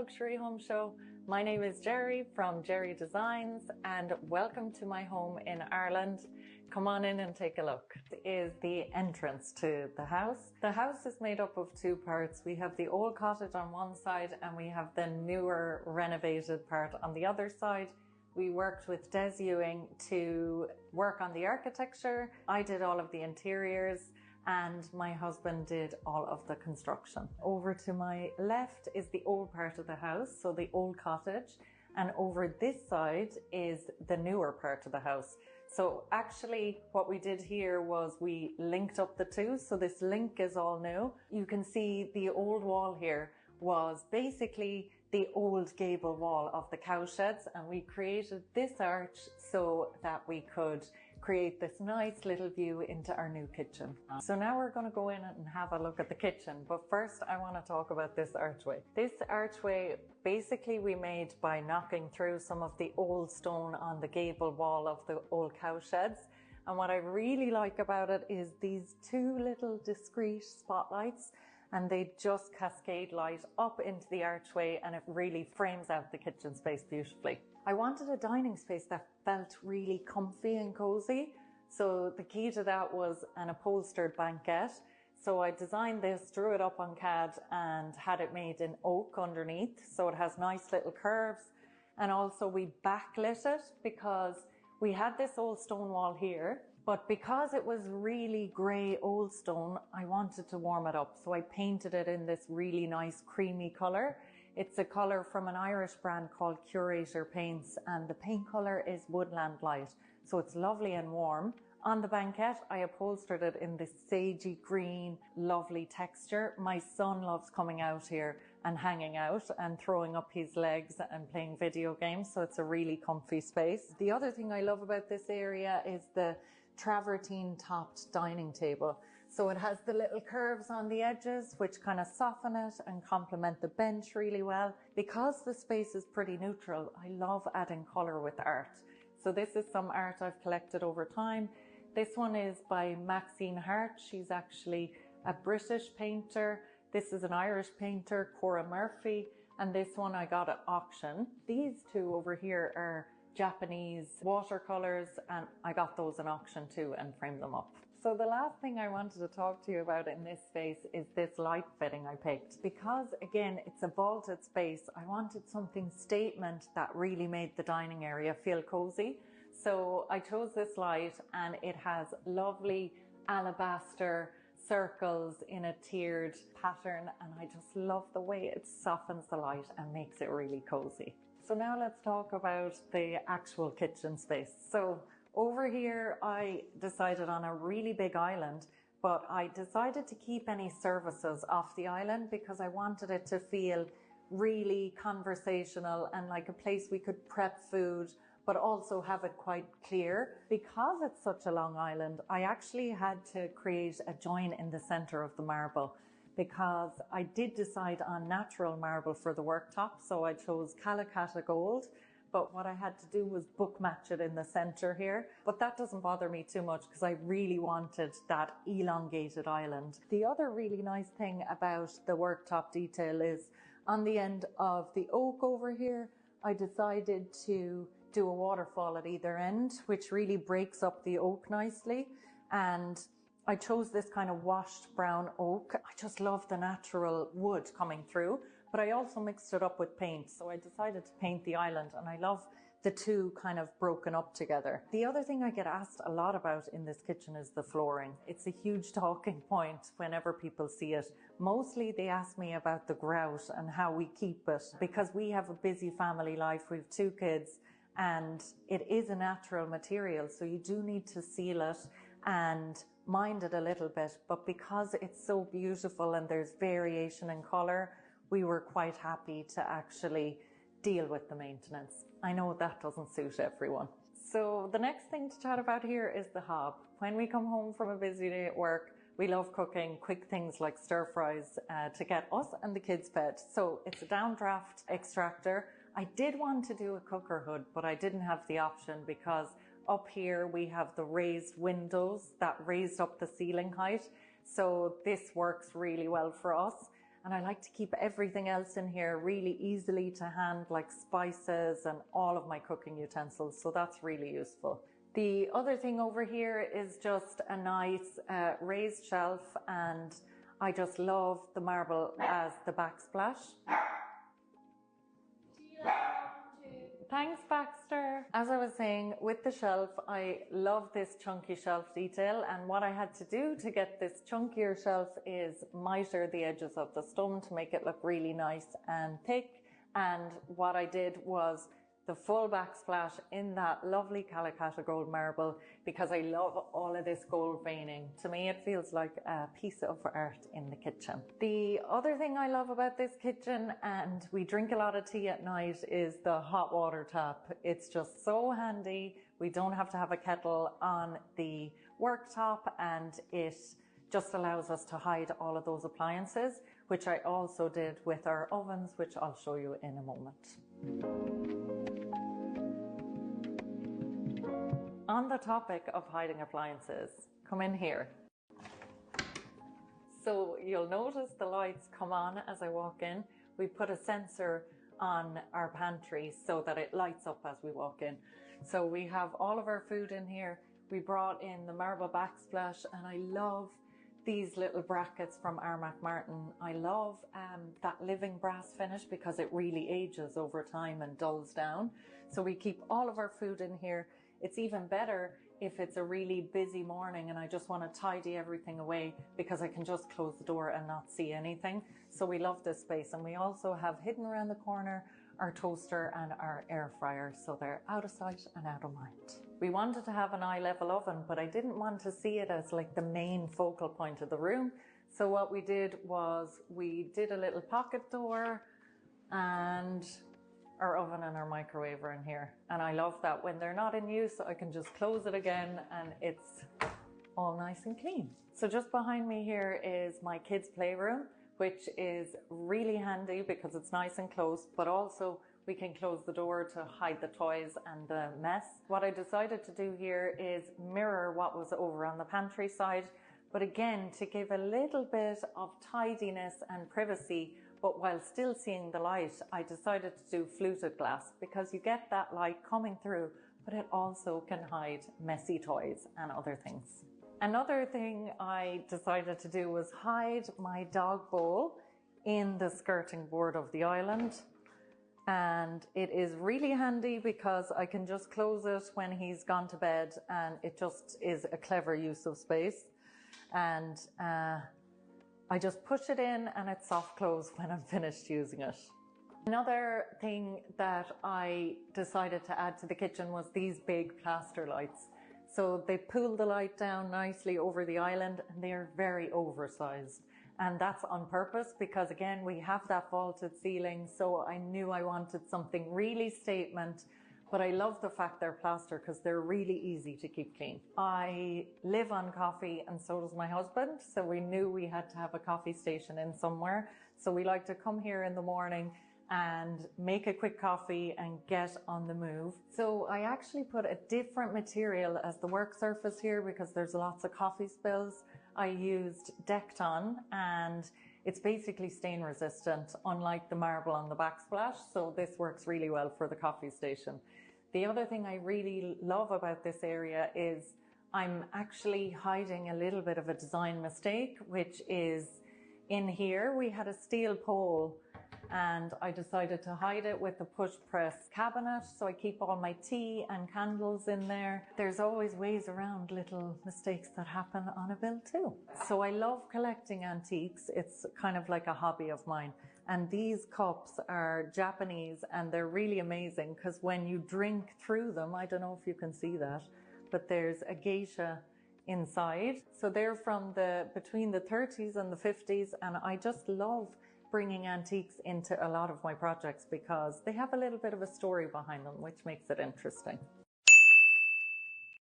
Luxury Home Show. My name is Jerry from Jerry Designs and welcome to my home in Ireland. Come on in and take a look. This is the entrance to the house. The house is made up of two parts. We have the old cottage on one side and we have the newer renovated part on the other side. We worked with Des Ewing to work on the architecture. I did all of the interiors and my husband did all of the construction. Over to my left is the old part of the house, so the old cottage, and over this side is the newer part of the house. So actually what we did here was we linked up the two, so this link is all new. You can see the old wall here was basically the old gable wall of the cow sheds, and we created this arch so that we could create this nice little view into our new kitchen. So now we're going to go in and have a look at the kitchen, but first I want to talk about this archway. This archway basically we made by knocking through some of the old stone on the gable wall of the old cow sheds. And what I really like about it is these two little discreet spotlights, and they just cascade light up into the archway and it really frames out the kitchen space beautifully. I wanted a dining space that felt really comfy and cozy. So the key to that was an upholstered banquette. So I designed this, drew it up on CAD and had it made in oak underneath. So it has nice little curves. And also we backlit it because we had this old stone wall here, but because it was really grey old stone, I wanted to warm it up. So I painted it in this really nice creamy colour. It's a colour from an Irish brand called Curator Paints, and the paint colour is Woodland Light. So it's lovely and warm. On the banquette, I upholstered it in this sagey green, lovely texture. My son loves coming out here and hanging out and throwing up his legs and playing video games. So it's a really comfy space. The other thing I love about this area is the travertine topped dining table. So it has the little curves on the edges which kind of soften it and complement the bench really well. Because the space is pretty neutral, I love adding colour with art. So this is some art I've collected over time. This one is by Maxine Hart. She's actually a British painter. This is an Irish painter, Cora Murphy, and this one I got at auction. These two over here are Japanese watercolors, and I got those in auction too and framed them up. So the last thing I wanted to talk to you about in this space is this light fitting I picked. Because again, it's a vaulted space, I wanted something statement that really made the dining area feel cozy. So I chose this light and it has lovely alabaster circles in a tiered pattern, and I just love the way it softens the light and makes it really cozy. So now let's talk about the actual kitchen space. So over here, I decided on a really big island, but I decided to keep any services off the island because I wanted it to feel really conversational and like a place we could prep food, but also have it quite clear. Because it's such a long island, I actually had to create a join in the center of the marble, because I did decide on natural marble for the worktop. So I chose Calacatta Gold, but what I had to do was book match it in the center here. But that doesn't bother me too much because I really wanted that elongated island. The other really nice thing about the worktop detail is on the end of the oak over here, I decided to do a waterfall at either end, which really breaks up the oak nicely. And I chose this kind of washed brown oak. I just love the natural wood coming through, but I also mixed it up with paint. So I decided to paint the island, and I love the two kind of broken up together. The other thing I get asked a lot about in this kitchen is the flooring. It's a huge talking point whenever people see it. Mostly they ask me about the grout and how we keep it, because we have a busy family life. We have two kids and it is a natural material. So you do need to seal it and mind it a little bit, but because it's so beautiful and there's variation in colour, we were quite happy to actually deal with the maintenance. I know that doesn't suit everyone. So the next thing to chat about here is the hob. When we come home from a busy day at work, we love cooking quick things like stir fries to get us and the kids fed. So it's a downdraft extractor. I did want to do a cooker hood, but I didn't have the option because up here we have the raised windows that raised up the ceiling height. So this works really well for us. And I like to keep everything else in here really easily to hand, like spices and all of my cooking utensils. So that's really useful. The other thing over here is just a nice raised shelf, and I just love the marble as the backsplash. Thanks, Baxter. As I was saying, with the shelf, I love this chunky shelf detail, and what I had to do to get this chunkier shelf is miter the edges of the stone to make it look really nice and thick. And what I did was the full backsplash in that lovely Calicut gold marble, because I love all of this gold veining. To me, it feels like a piece of art in the kitchen. The other thing I love about this kitchen, and we drink a lot of tea at night, is the hot water tap. It's just so handy. We don't have to have a kettle on the worktop, and it just allows us to hide all of those appliances, which I also did with our ovens, which I'll show you in a moment. On the topic of hiding appliances, come in here. So you'll notice the lights come on as I walk in. We put a sensor on our pantry so that it lights up as we walk in. So we have all of our food in here. We brought in the marble backsplash, and I love these little brackets from Armac Martin. I love that living brass finish because it really ages over time and dulls down. So we keep all of our food in here. It's even better if it's a really busy morning and I just want to tidy everything away, because I can just close the door and not see anything. So we love this space. And we also have hidden around the corner our toaster and our air fryer, so they're out of sight and out of mind. We wanted to have an eye level oven, but I didn't want to see it as like the main focal point of the room. So what we did was we did a little pocket door, and our oven and our microwave are in here. And I love that when they're not in use, I can just close it again and it's all nice and clean. So just behind me here is my kids' playroom, which is really handy because it's nice and close, but also we can close the door to hide the toys and the mess. What I decided to do here is mirror what was over on the pantry side, but again, to give a little bit of tidiness and privacy, but while still seeing the light, I decided to do fluted glass because you get that light coming through, but it also can hide messy toys and other things. Another thing I decided to do was hide my dog bowl in the skirting board of the island. And it is really handy because I can just close it when he's gone to bed, and it just is a clever use of space. And I just push it in and it's soft close when I'm finished using it. Another thing that I decided to add to the kitchen was these big plaster lights. So they pull the light down nicely over the island, and they are very oversized. And that's on purpose because, again, we have that vaulted ceiling. So I knew I wanted something really statement, but I love the fact they're plaster because they're really easy to keep clean. I live on coffee, and so does my husband. So we knew we had to have a coffee station in somewhere. So we like to come here in the morning and make a quick coffee and get on the move. So I actually put a different material as the work surface here because there's lots of coffee spills. I used Decton, and it's basically stain resistant, unlike the marble on the backsplash. So this works really well for the coffee station. The other thing I really love about this area is I'm actually hiding a little bit of a design mistake, which is in here we had a steel pole, and I decided to hide it with a push press cabinet, so I keep all my tea and candles in there. There's always ways around little mistakes that happen on a build too. So I love collecting antiques. It's kind of like a hobby of mine. And these cups are Japanese, and they're really amazing because when you drink through them, I don't know if you can see that, but there's a geisha inside. So they're from between the 30s and the 50s, and I just love bringing antiques into a lot of my projects because they have a little bit of a story behind them, which makes it interesting.